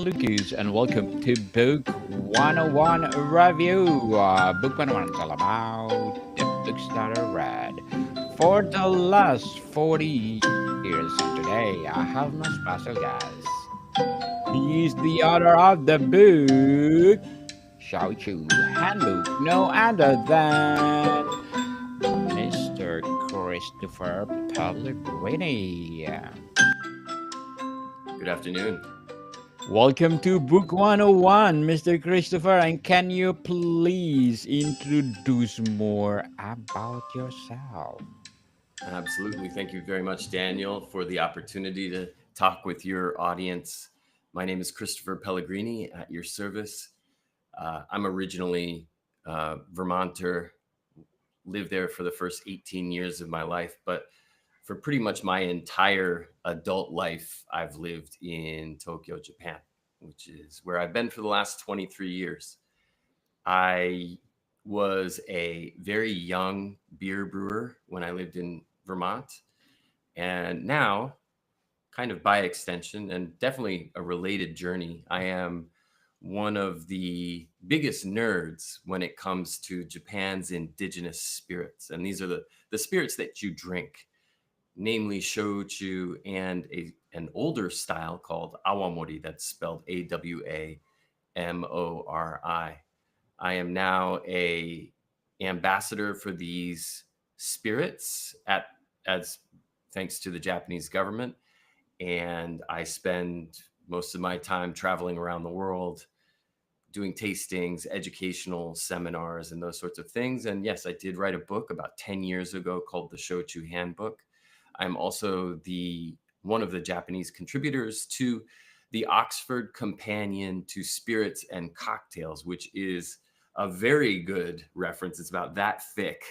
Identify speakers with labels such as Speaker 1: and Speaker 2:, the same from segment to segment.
Speaker 1: Lucas, and welcome to Book 101 Review. Book 101 is all about the books that are read for the last 40 years. And today I have my special guest. He is the author of the book Shao Chu Handbook, no other than Mr. Christopher Pellegrini.
Speaker 2: Good afternoon.
Speaker 1: Welcome to Book 101, Mr. Christopher. And can you please introduce more about yourself?
Speaker 2: Absolutely. Thank you very much, Daniel, for the opportunity to talk with your audience. My name is Christopher Pellegrini at your service. I'm originally Vermonter, lived there for the first 18 years of my life, but for pretty much my entire adult life, I've lived in Tokyo, Japan, which is where I've been for the last 23 years. I was a very young beer brewer when I lived in Vermont. And now, kind of by extension, and definitely a related journey, I am one of the biggest nerds when it comes to Japan's indigenous spirits. And these are the spirits that you drink, namely shochu and an older style called awamori, that's spelled Awamori. I am now a ambassador for these spirits as thanks to the Japanese government, and I spend most of my time traveling around the world doing tastings, educational seminars, and those sorts of things. And yes, I did write a book about 10 years ago called the Shochu Handbook. I'm also the one of the Japanese contributors to the Oxford Companion to Spirits and Cocktails, which is a very good reference. It's about that thick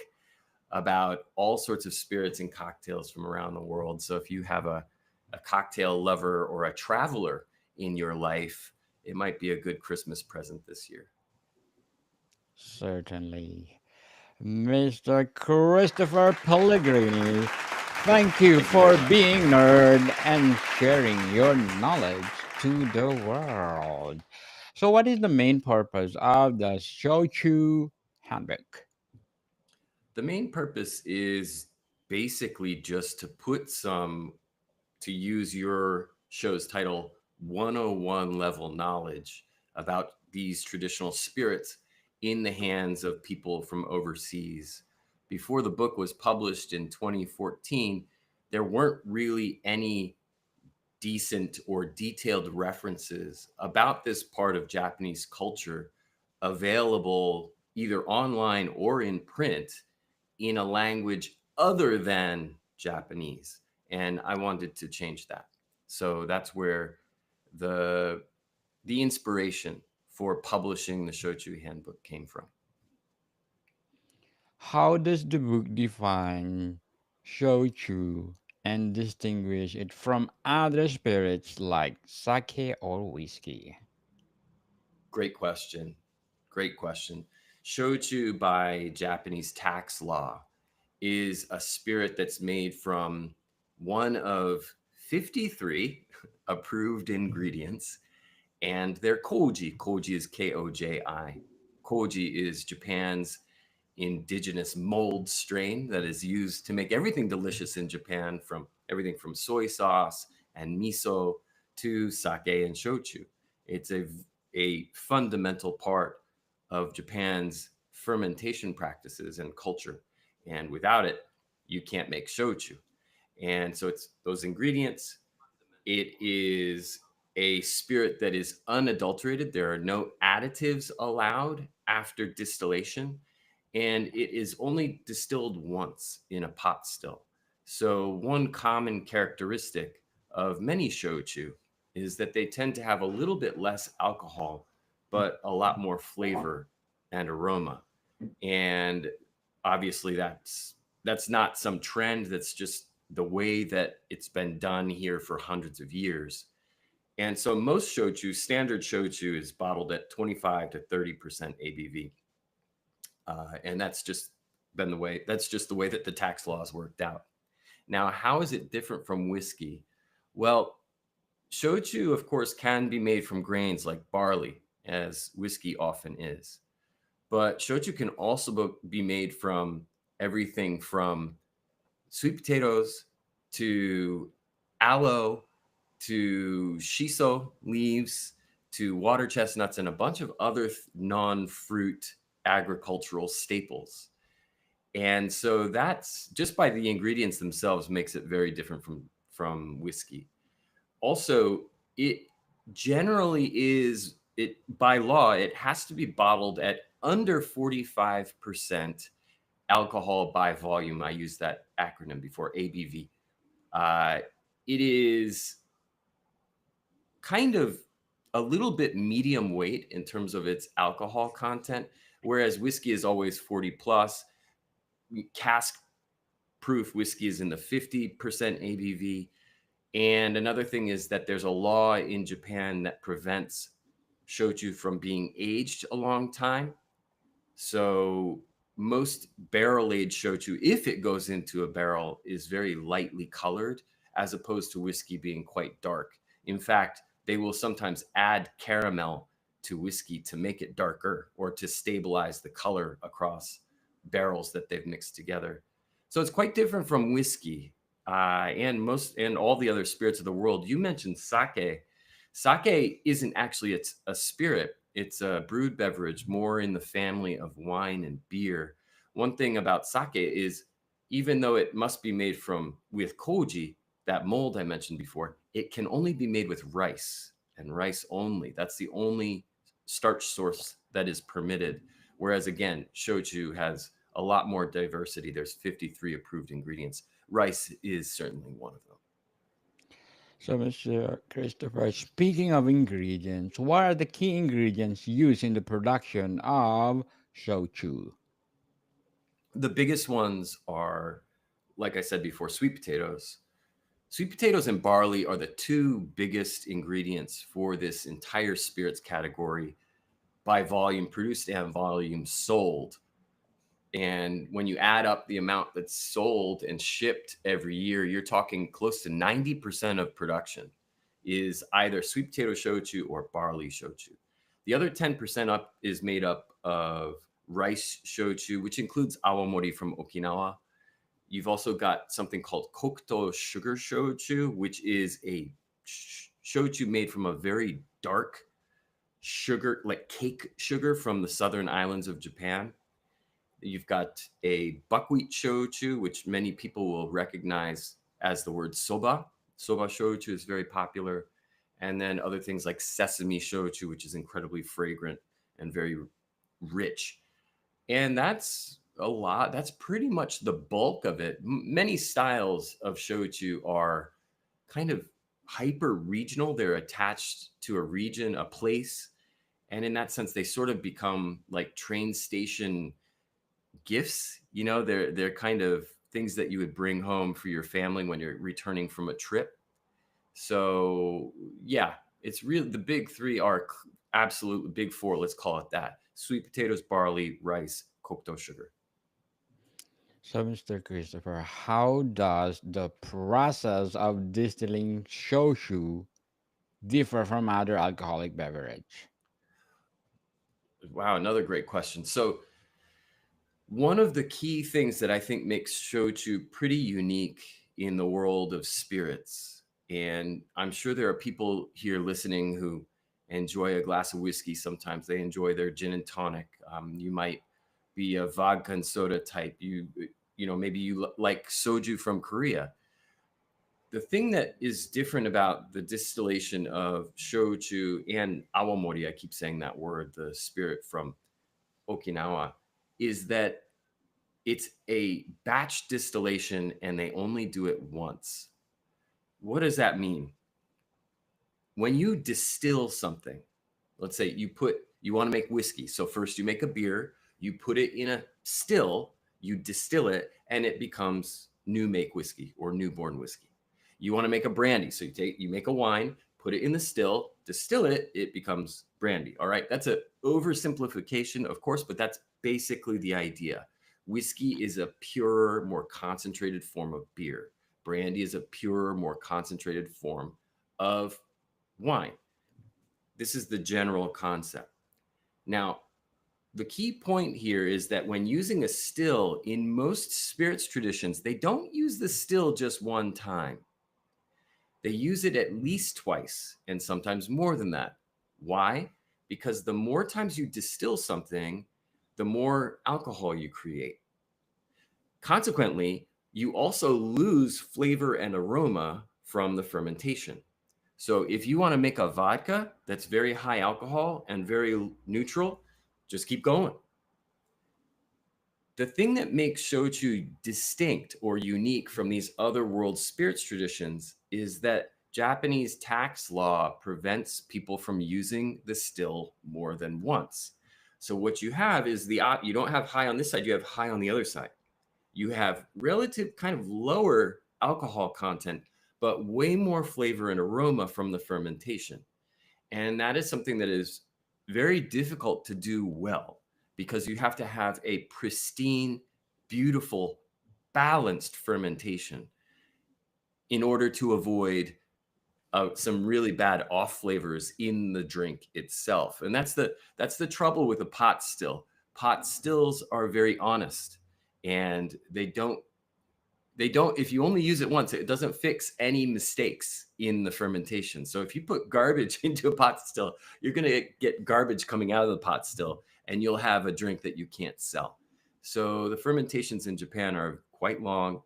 Speaker 2: about all sorts of spirits and cocktails from around the world. So if you have a cocktail lover or a traveler in your life, it might be a good Christmas present this year.
Speaker 1: Certainly. Mr. Christopher Pellegrini, thank you
Speaker 2: Thank you very
Speaker 1: for
Speaker 2: much.
Speaker 1: being nerd and sharing your knowledge to the world. So, what is the main purpose of the Shochu Handbook?
Speaker 2: The main purpose is basically just to use your show's title, 101 level knowledge about these traditional spirits in the hands of people from overseas. Before the book was published in 2014, there weren't really any decent or detailed references about this part of Japanese culture available either online or in print in a language other than Japanese. And I wanted to change that. So that's where the the inspiration for publishing the Shochu Handbook came from.
Speaker 1: How does the book define Shochu and distinguish it from other spirits like sake or whiskey?
Speaker 2: Great question. Great question. Shochu by Japanese tax law is a spirit that's made from one of 53 approved ingredients, and they're koji. Koji is Koji. Koji is Japan's indigenous mold strain that is used to make everything delicious in Japan, from everything from soy sauce and miso to sake and shochu. It's a fundamental part of Japan's fermentation practices and culture. And without it, you can't make shochu. And so it's those ingredients. It is a spirit that is unadulterated. There are no additives allowed after distillation, and it is only distilled once in a pot still. So, one common characteristic of many shochu is that they tend to have a little bit less alcohol, but a lot more flavor and aroma. And obviously, that's not some trend. That's just the way that it's been done here for hundreds of years. And so most shochu, standard shochu, is bottled at 25 to 30% ABV. And that's just the way that the tax laws worked out. Now, how is it different from whiskey? Well, Shochu, of course, can be made from grains like barley, as whiskey often is. But shochu can also be made from everything from sweet potatoes to aloe to shiso leaves to water chestnuts and a bunch of other non-fruit agricultural staples. And so that's just by the ingredients themselves makes it very different from whiskey. Also, it generally is it by law it has to be bottled at under 45% alcohol by volume. I used that acronym before, ABV. Uh, it is kind of a little bit medium weight in terms of its alcohol content, whereas whiskey is always 40 plus. Cask proof whiskey is in the 50% ABV. And another thing is that there's a law in Japan that prevents shochu from being aged a long time. So most barrel aged shochu, if it goes into a barrel, is very lightly colored as opposed to whiskey being quite dark. In fact, they will sometimes add caramel to whiskey to make it darker or to stabilize the color across barrels that they've mixed together. So it's quite different from whiskey and all the other spirits of the world. You mentioned sake. Sake isn't actually it's a spirit. It's a brewed beverage, more in the family of wine and beer. One thing about sake is, even though it must be made from with koji, that mold I mentioned before, it can only be made with rice and rice only. That's the only starch source that is permitted. Whereas again, shochu has a lot more diversity. There's 53 approved ingredients. Rice is certainly one of them.
Speaker 1: So, Mr. Christopher, speaking of ingredients, what are the key ingredients used in the production of shochu?
Speaker 2: The biggest ones are, like I said before, sweet potatoes. Sweet potatoes and barley are the two biggest ingredients for this entire spirits category by volume produced and volume sold. And when you add up the amount that's sold and shipped every year, you're talking close to 90% of production is either sweet potato shochu or barley shochu. The other 10% up is made up of rice shochu, which includes awamori from Okinawa. You've also got something called kokuto sugar shochu, which is a shochu made from a very dark sugar, like cake sugar from the southern islands of Japan. You've got a buckwheat shochu, which many people will recognize as the word soba. Soba shochu is very popular. And then other things like sesame shochu, which is incredibly fragrant and very rich. And that's a lot. That's pretty much the bulk of it. Many styles of shochu are kind of hyper regional. They're attached to a region, a place. And in that sense, they sort of become like train station gifts. They're kind of things that you would bring home for your family when you're returning from a trip. So yeah, it's really the big three are absolutely big four. Let's call it that: sweet potatoes, barley, rice, kokuto sugar.
Speaker 1: So, Mr. Christopher, how does the process of distilling shochu differ from other alcoholic beverage?
Speaker 2: Wow, another great question. So one of the key things that I think makes shochu pretty unique in the world of spirits, and I'm sure there are people here listening who enjoy a glass of whiskey sometimes. They enjoy their gin and tonic. You might be a vodka and soda type. Maybe you like soju from Korea. The thing that is different about the distillation of shochu and awamori, I keep saying that word, the spirit from Okinawa, is that it's a batch distillation and they only do it once. What does that mean? When you distill something, let's say you want to make whiskey. So first you make a beer, you put it in a still, you distill it, and it becomes new make whiskey or newborn whiskey. You want to make a brandy. So you make a wine, put it in the still, distill it, it becomes brandy. All right. That's an oversimplification, of course, but that's basically the idea. Whiskey is a purer, more concentrated form of beer. Brandy is a purer, more concentrated form of wine. This is the general concept. Now, the key point here is that when using a still in most spirits traditions, they don't use the still just one time. They use it at least twice and sometimes more than that. Why? Because the more times you distill something, the more alcohol you create. Consequently, you also lose flavor and aroma from the fermentation. So if you want to make a vodka that's very high alcohol and very neutral, just keep going. The thing that makes shochu distinct or unique from these other world spirits traditions is that Japanese tax law prevents people from using the still more than once. So what you have is you don't have high on this side, you have high on the other side. You have relative kind of lower alcohol content, but way more flavor and aroma from the fermentation. And that is something that is very difficult to do well because you have to have a pristine, beautiful, balanced fermentation in order to avoid some really bad off flavors in the drink itself. And that's the trouble with a pot still. Pot stills are very honest, and they don't if you only use it once, it doesn't fix any mistakes in the fermentation. So if you put garbage into a pot still, you're going to get garbage coming out of the pot still, and you'll have a drink that you can't sell. So the fermentations in Japan are quite long.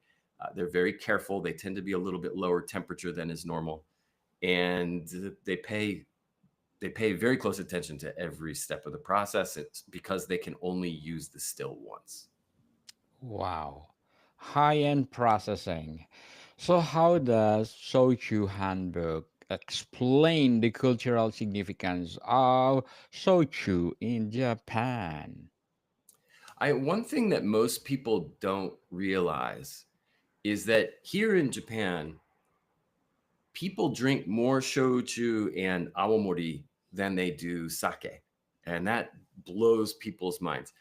Speaker 2: They're very careful. They tend to be a little bit lower temperature than is normal, and they pay very close attention to every step of the process. It's because they can only use the still once.
Speaker 1: Wow. High-end processing. So how does Sochu Handbook explain the cultural significance of Sochu in Japan?
Speaker 2: One thing that most people don't realize is that here in Japan, people drink more shochu and awamori than they do sake. And that blows people's minds.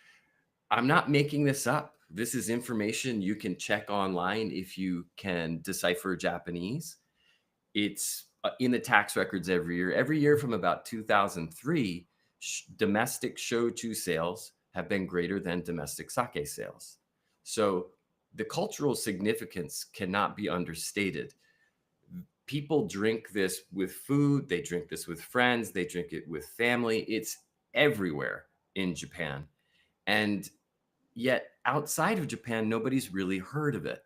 Speaker 2: I'm not making this up. This is information you can check online if you can decipher Japanese. It's in the tax records every year. Every year from about 2003, domestic shochu sales have been greater than domestic sake sales. So the cultural significance cannot be understated. People drink this with food, they drink this with friends, they drink it with family. It's everywhere in Japan. And yet outside of Japan, nobody's really heard of it.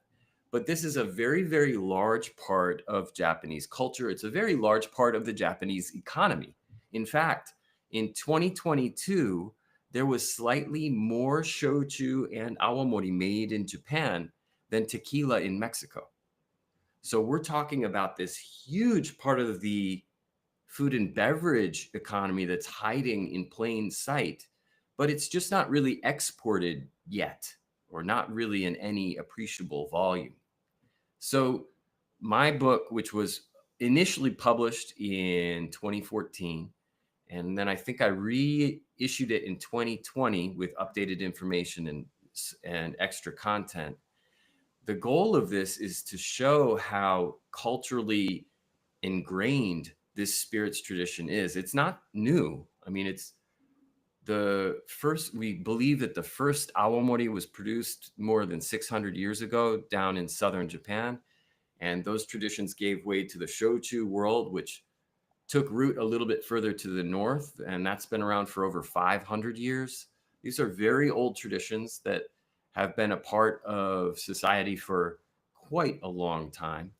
Speaker 2: But this is a very, very large part of Japanese culture. It's a very large part of the Japanese economy. In fact, in 2022, there was slightly more shochu and awamori made in Japan than tequila in Mexico. So we're talking about this huge part of the food and beverage economy that's hiding in plain sight, but it's just not really exported yet, or not really in any appreciable volume. So my book, which was initially published in 2014, and then I think I reissued it in 2020 with updated information and extra content. The goal of this is to show how culturally ingrained this spirits tradition is. It's not new. I mean, it's we believe that the first awamori was produced more than 600 years ago down in southern Japan. And those traditions gave way to the shochu world, which took root a little bit further to the north. And that's been around for over 500 years. These are very old traditions that have been a part of society for quite a long time.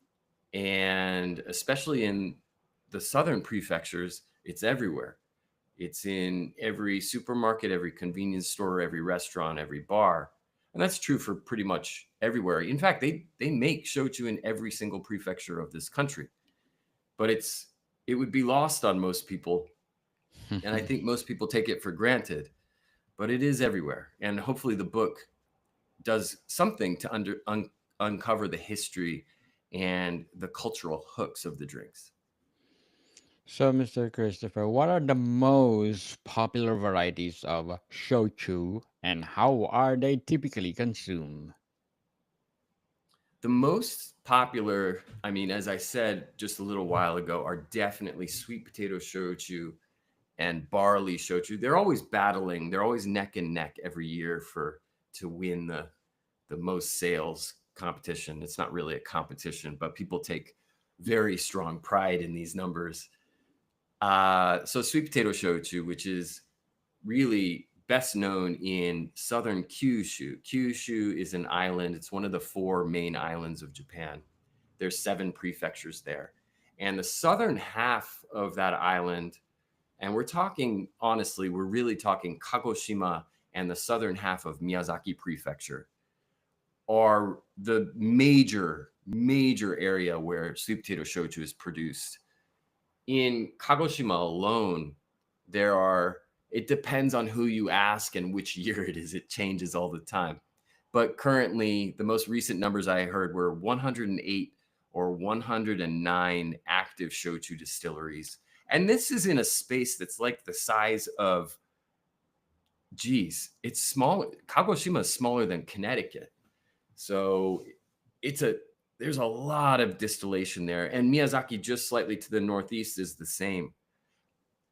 Speaker 2: And especially in the southern prefectures, it's everywhere. It's in every supermarket, every convenience store, every restaurant, every bar. And that's true for pretty much everywhere. In fact, they make shochu in every single prefecture of this country. But it would be lost on most people. And I think most people take it for granted, but it is everywhere. And hopefully the book does something to uncover the history and the cultural hooks of the drinks.
Speaker 1: So, Mr. Christopher, what are the most popular varieties of shochu and how are they typically consumed?
Speaker 2: The most popular, I mean, as I said just a little while ago, are definitely sweet potato shochu and barley shochu. They're always battling. They're always neck and neck every year for to win the most sales competition. It's not really a competition, but people take very strong pride in these numbers. So sweet potato shochu, which is really best known in southern Kyushu. Kyushu is an island. It's one of the four main islands of Japan. There's 7 prefectures there. And the southern half of that island, and we're talking, honestly, we're really talking Kagoshima and the southern half of Miyazaki Prefecture, are the major area where sweet potato shochu is produced. In Kagoshima alone, there are, it depends on who you ask and which year it is. It changes all the time. But currently, the most recent numbers I heard were 108 or 109 active shochu distilleries. And this is in a space that's like the size of, geez, it's small. Kagoshima is smaller than Connecticut. So it's a, there's a lot of distillation there. And Miyazaki, just slightly to the northeast, is the same.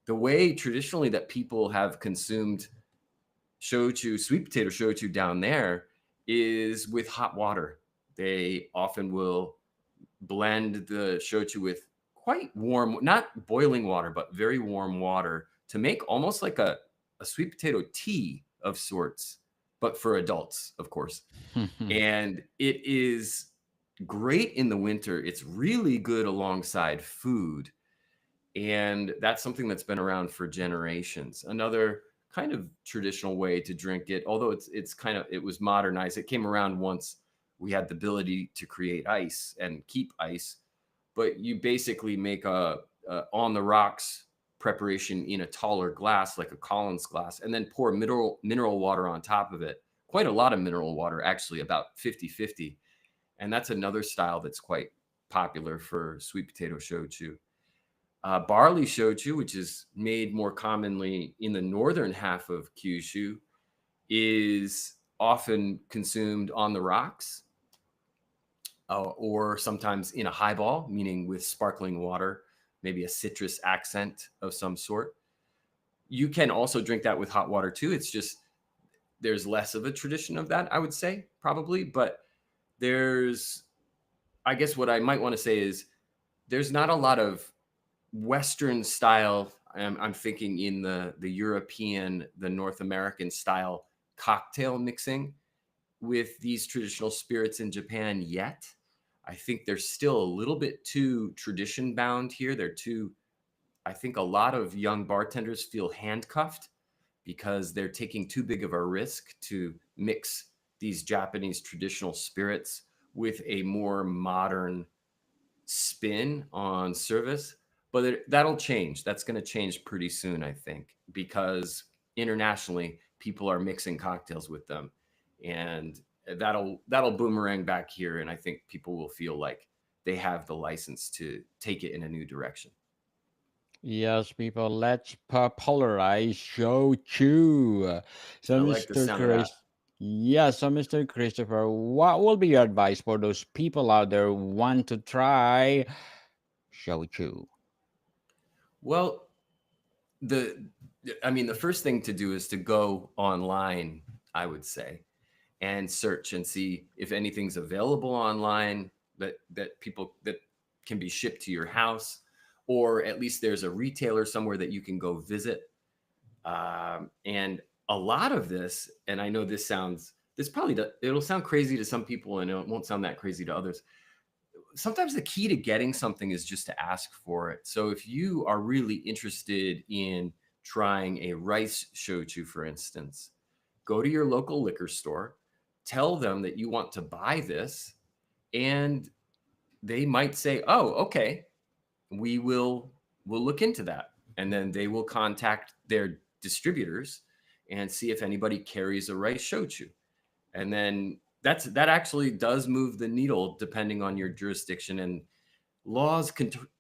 Speaker 2: The way traditionally that people have consumed shochu, sweet potato shochu down there, is with hot water. They often will blend the shochu with quite warm, not boiling water, but very warm water to make almost like a sweet potato tea of sorts, but for adults, of course. And it is great in the winter. It's really good alongside food. And that's something that's been around for generations. Another kind of traditional way to drink it, although it's kind of, it was modernized. It came around once we had the ability to create ice and keep ice, but you basically make a on the rocks preparation in a taller glass, like a Collins glass, and then pour mineral water on top of it. Quite a lot of mineral water, actually, about 50-50. And that's another style that's quite popular for sweet potato shochu. Barley shochu, which is made more commonly in the northern half of Kyushu, is often consumed on the rocks, or sometimes in a highball, meaning with sparkling water, maybe a citrus accent of some sort. You can also drink that with hot water too. It's just there's less of a tradition of that, I would say, probably. But there's, I guess what I might want to say is there's not a lot of Western style. I'm thinking in the European, the North American style cocktail mixing with these traditional spirits in Japan yet. I think they're still a little bit too tradition bound here. They're too, I think a lot of young bartenders feel handcuffed because they're taking too big of a risk to mix these Japanese traditional spirits with a more modern spin on service. But that'll change. That's going to change pretty soon, I think, because internationally people are mixing cocktails with them, and that'll boomerang back here. And I think people will feel like they have the license to take it in a new direction.
Speaker 1: Yes, people, let's popularize shochu. So,
Speaker 2: I like the
Speaker 1: Mr.
Speaker 2: sound of that.
Speaker 1: Chris, yes, so Mr. Christopher, what will be your advice for those people out there who want to try shochu?
Speaker 2: Well, the I mean, the first thing to do is to go online, I would say, and search and see if anything's available online that people that can be shipped to your house, or at least there's a retailer somewhere that you can go visit. And a lot of this, and I know this probably it'll sound crazy to some people and it won't sound that crazy to others. Sometimes the key to getting something is just to ask for it. So if you are really interested in trying a rice shochu, for instance, go to your local liquor store, tell them that you want to buy this, and they might say, "Oh, okay, we'll look into that." And then they will contact their distributors and see if anybody carries a rice shochu. And then that actually does move the needle depending on your jurisdiction. And laws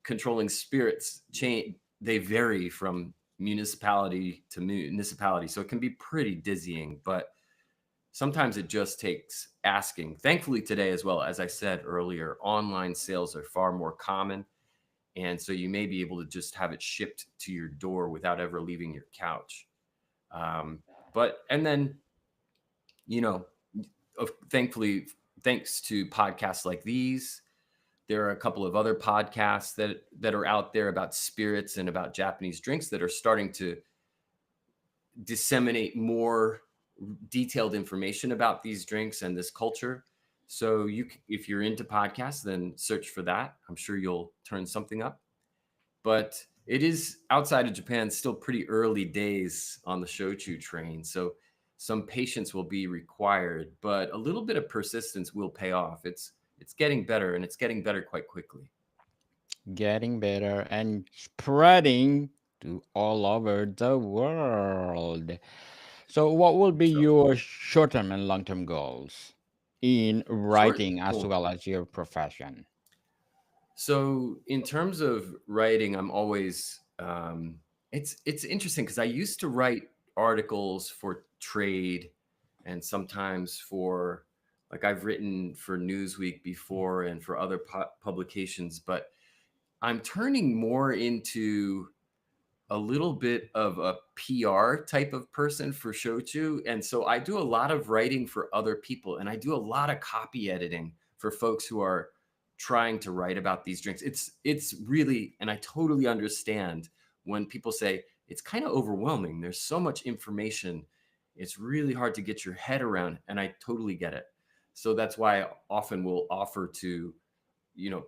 Speaker 2: controlling spirits change, they vary from municipality to municipality, so it can be pretty dizzying. But Sometimes it just takes asking. Thankfully, today, as well, as I said earlier, online sales are far more common. And so you may be able to just have it shipped to your door without ever leaving your couch. And then, you know, thankfully, thanks to podcasts like these, there are a couple of other podcasts that are out there about spirits and about Japanese drinks that are starting to disseminate more detailed information about these drinks and this culture. So if you're into podcasts, then search for that. I'm sure you'll turn something up. But it is outside of Japan still pretty early days on the shochu train. So some patience will be required, but a little bit of persistence will pay off. It's getting better, and it's getting better quite quickly.
Speaker 1: Getting better and spreading to all over the world. So, what will be
Speaker 2: So
Speaker 1: your short term and long term goals in
Speaker 2: short.
Speaker 1: writing as
Speaker 2: Well,
Speaker 1: well as your profession?
Speaker 2: so in terms of writing, I'm always it's interesting because I used to write articles for trade and sometimes for, like, I've written for Newsweek before and for other publications, but I'm turning more into a little bit of a PR type of person for shochu. And so I do a lot of writing for other people and I do a lot of copy editing for folks who are trying to write about these drinks. It's really, and I totally understand when people say it's kind of overwhelming. There's so much information. It's really hard to get your head around, and I totally get it. So that's why I often will offer to,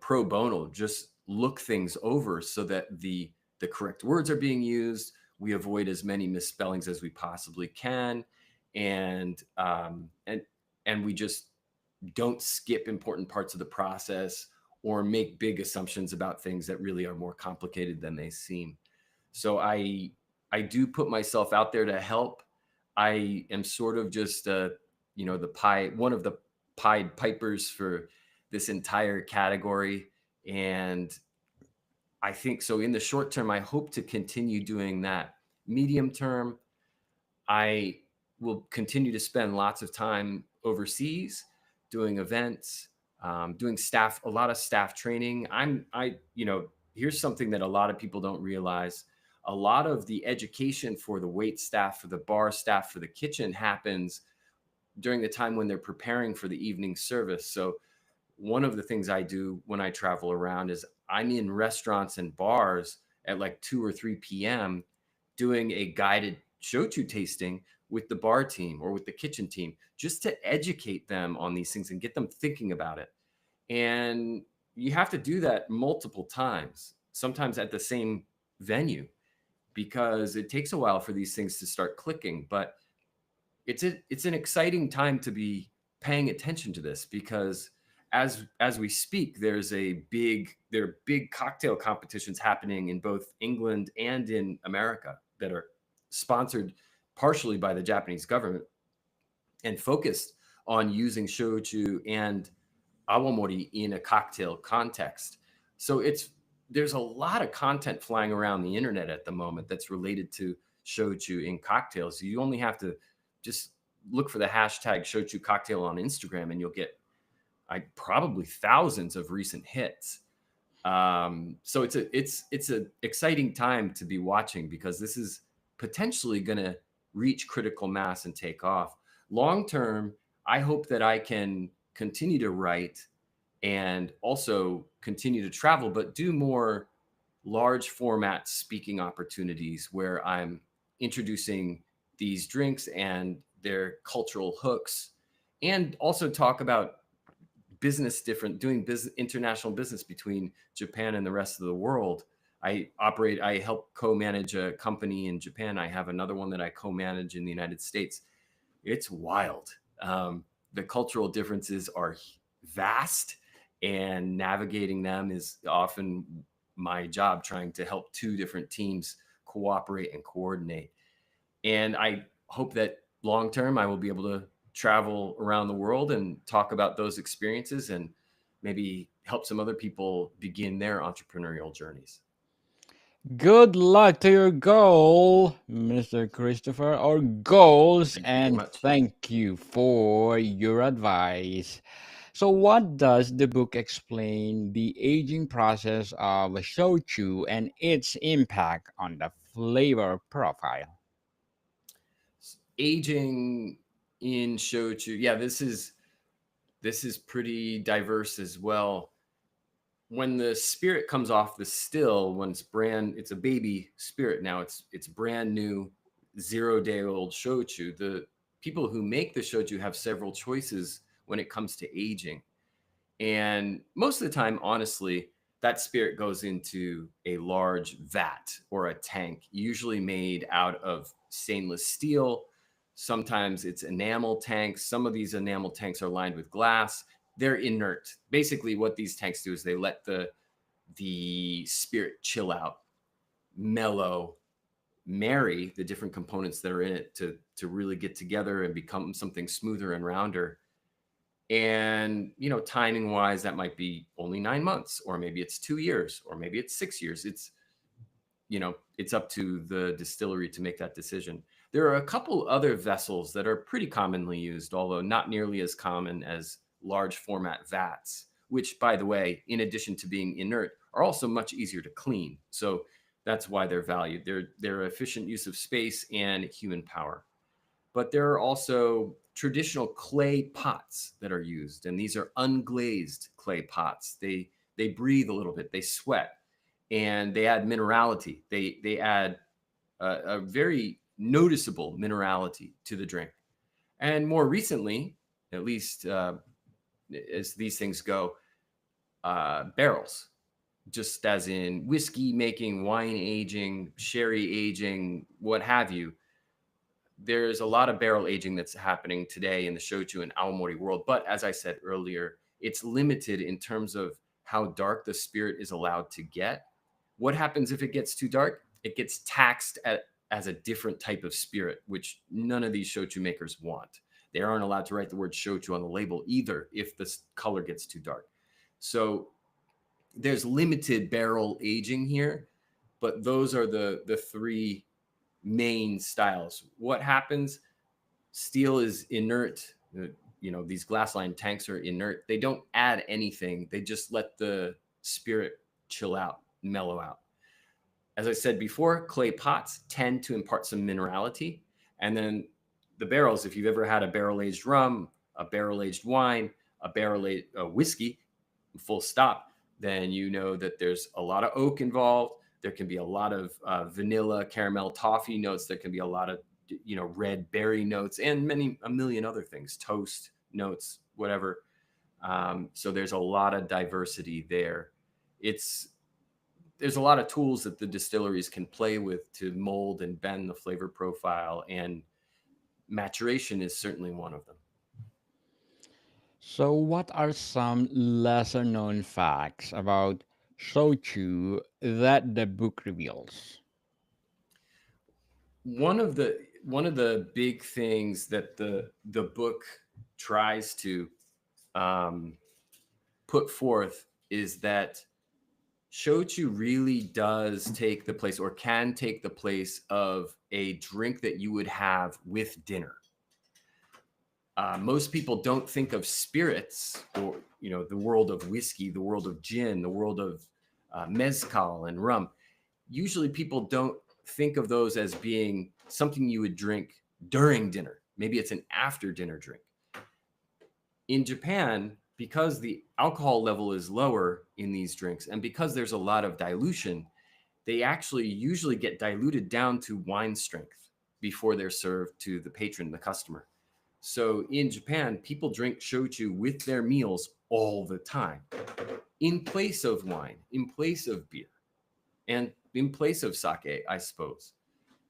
Speaker 2: pro bono, just look things over so that the correct words are being used. We avoid as many misspellings as we possibly can, and and we just don't skip important parts of the process or make big assumptions about things that really are more complicated than they seem. So I do put myself out there to help. I am sort of just the pie one of the Pied Pipers for this entire category, and I think so. In the short term, I hope to continue doing that. Medium term, I will continue to spend lots of time overseas doing events, doing a lot of staff training. Here's something that a lot of people don't realize. A lot of the education for the wait staff, for the bar staff, for the kitchen happens during the time when they're preparing for the evening service. So one of the things I do when I travel around is I'm in restaurants and bars at like 2 or 3 p.m. doing a guided shochu tasting with the bar team or with the kitchen team, just to educate them on these things and get them thinking about it. And you have to do that multiple times, sometimes at the same venue, because it takes a while for these things to start clicking. But it's an exciting time to be paying attention to this, because as we speak, there are big cocktail competitions happening in both England and in America that are sponsored partially by the Japanese government and focused on using shochu and awamori in a cocktail context. So there's a lot of content flying around the internet at the moment that's related to shochu in cocktails. You only have to just look for the hashtag shochu cocktail on Instagram and you'll get probably thousands of recent hits. So it's a exciting time to be watching, because this is potentially going to reach critical mass and take off. Long term, I hope that I can continue to write and also continue to travel, but do more large format speaking opportunities where I'm introducing these drinks and their cultural hooks, and also talk about doing business, international business between Japan and the rest of the world. I help co-manage a company in Japan. I have another one that I co-manage in the United States. It's wild. The cultural differences are vast, and navigating them is often my job, trying to help two different teams cooperate and coordinate. And I hope that long term I will be able to travel around the world and talk about those experiences and maybe help some other people begin their entrepreneurial journeys.
Speaker 1: Good luck to your goal, Mr. Christopher, or goals,
Speaker 2: Thank you very
Speaker 1: and
Speaker 2: much.
Speaker 1: thank you for your advice. So, what does the book explain the aging process of shochu and its impact on the flavor profile?
Speaker 2: Aging in shochu. Yeah, this is pretty diverse as well. When the spirit comes off the still, when it's a baby spirit now, it's brand new, 0 day old shochu. The people who make the shochu have several choices when it comes to aging. And most of the time, honestly, that spirit goes into a large vat or a tank, usually made out of stainless steel. Sometimes it's enamel tanks. Some of these enamel tanks are lined with glass. They're inert. Basically, what these tanks do is they let the spirit chill out, mellow, marry the different components that are in it to really get together and become something smoother and rounder. And timing wise, that might be only 9 months, or maybe it's 2 years, or maybe it's 6 years. It's up to the distillery to make that decision. There are a couple other vessels that are pretty commonly used, although not nearly as common as large format vats, which, by the way, in addition to being inert, are also much easier to clean. So that's why they're valued. They're efficient use of space and human power. But there are also traditional clay pots that are used, and these are unglazed clay pots. They breathe a little bit, they sweat, and they add minerality. They add a very noticeable minerality to the drink. And more recently, at least as these things go, barrels, just as in whiskey making, wine aging, sherry aging, what have you. There's a lot of barrel aging that's happening today in the shochu and awamori world. But as I said earlier, it's limited in terms of how dark the spirit is allowed to get. What happens if it gets too dark? It gets taxed as a different type of spirit, which none of these shochu makers want. They aren't allowed to write the word shochu on the label either if the color gets too dark. So there's limited barrel aging here, but those are the three main styles. What happens? Steel is inert. These glass line tanks are inert. They don't add anything. They just let the spirit chill out, mellow out. As I said before, clay pots tend to impart some minerality. And then the barrels, if you've ever had a barrel aged rum, a barrel aged wine, a barrel aged whiskey, full stop, then you know that there's a lot of oak involved. There can be a lot of vanilla, caramel, toffee notes. There can be a lot of red berry notes, and a million other things, toast notes, whatever. So there's a lot of diversity there. There's a lot of tools that the distilleries can play with to mold and bend the flavor profile, and maturation is certainly one of them.
Speaker 1: So, what are some lesser known facts about shochu that the book reveals?
Speaker 2: One of the big things that the book tries to um, put forth is that shochu really does take the place, or can take the place, of a drink that you would have with dinner. Most people don't think of spirits, or the world of whiskey, the world of gin, the world of mezcal and rum. Usually people don't think of those as being something you would drink during dinner. Maybe it's an after dinner drink. In Japan, because the alcohol level is lower in these drinks, and because there's a lot of dilution, they actually usually get diluted down to wine strength before they're served to the patron, the customer. So in Japan, people drink shochu with their meals all the time, in place of wine, in place of beer, and in place of sake, I suppose.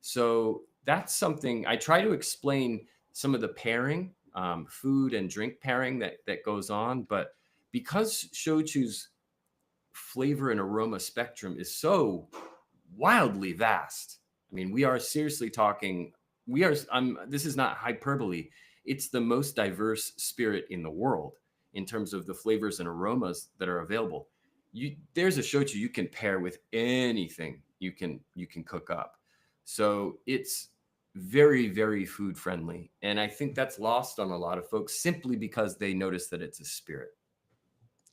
Speaker 2: So that's something I try to explain, some of the pairing, food and drink pairing that goes on. But because shochu's flavor and aroma spectrum is so wildly vast, I mean, we are seriously talking. We are. This is not hyperbole. It's the most diverse spirit in the world in terms of the flavors and aromas that are available. There's a shochu you can pair with anything you can cook up. So it's very, very food friendly. And I think that's lost on a lot of folks simply because they notice that it's a spirit.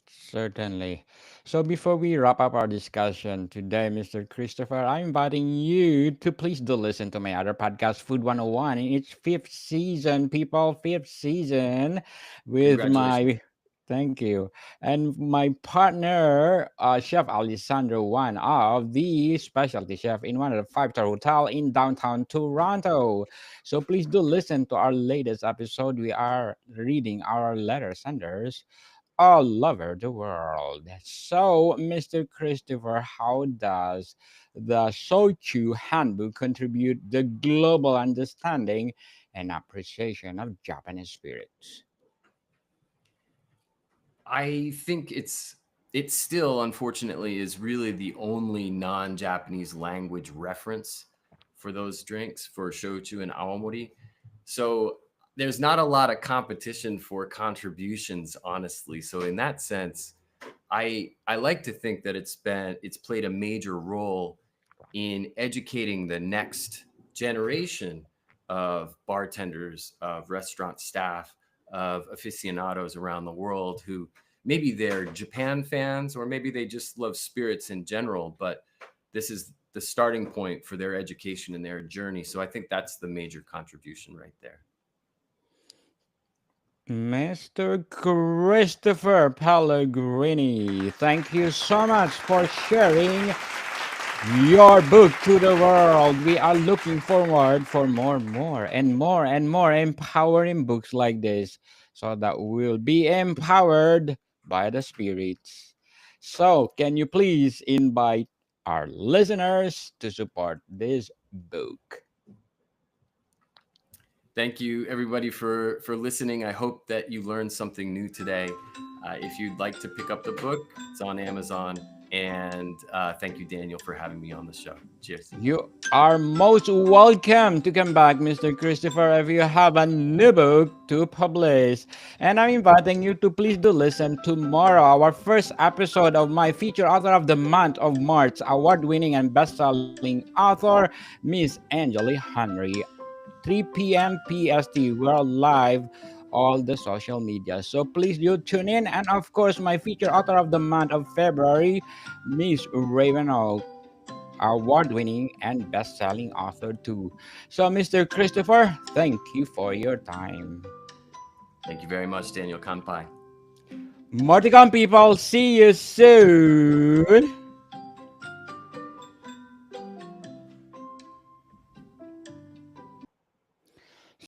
Speaker 1: Certainly. So before we wrap up our discussion today, Mr. Christopher, I'm inviting you to please do listen to my other podcast, Food 101, in its fifth season, people, fifth season, with
Speaker 2: Congratulations.
Speaker 1: my thank you. And my partner, Chef Alessandro, one of the specialty chef in one of the five-star hotel in downtown Toronto. So please do listen to our latest episode. We are reading our letter senders all over the world. So, Mr. Christopher, how does the Sochu Handbook contribute the global understanding and appreciation of Japanese spirits?
Speaker 2: I think it still unfortunately is really the only non-Japanese language reference for those drinks for shochu and awamori. So there's not a lot of competition for contributions, honestly. So in that sense, I like to think that it's played a major role in educating the next generation of bartenders, of restaurant staff, of aficionados around the world who maybe they're Japan fans or maybe they just love spirits in general, but this is the starting point for their education and their journey. So I think that's the major contribution right there.
Speaker 1: Mr. Christopher Pellegrini, thank you so much for sharing your book to the world. We are looking forward for more empowering books like this so that we'll be empowered by the spirits. So, can you please invite our listeners to support this book?
Speaker 2: Thank you, everybody, for listening. I hope that you learned something new today. If you'd like to pick up the book, it's on Amazon. And thank you, Daniel, for having me on the show. Cheers.
Speaker 1: You are most welcome to come back, Mr. Christopher, if you have a new book to publish. And I'm inviting you to please do listen tomorrow, our first episode of my feature author of the month of March, award winning and best selling author, Miss Angeli Henry. 3 p.m. PST. We're live all the social media. So please do tune in. And of course, my feature author of the month of February, Miss Raven award winning and best selling author too. So, Mr. Christopher, thank you for your time.
Speaker 2: Thank you very much, Daniel. Kanpai.
Speaker 1: More to come, people. See you soon.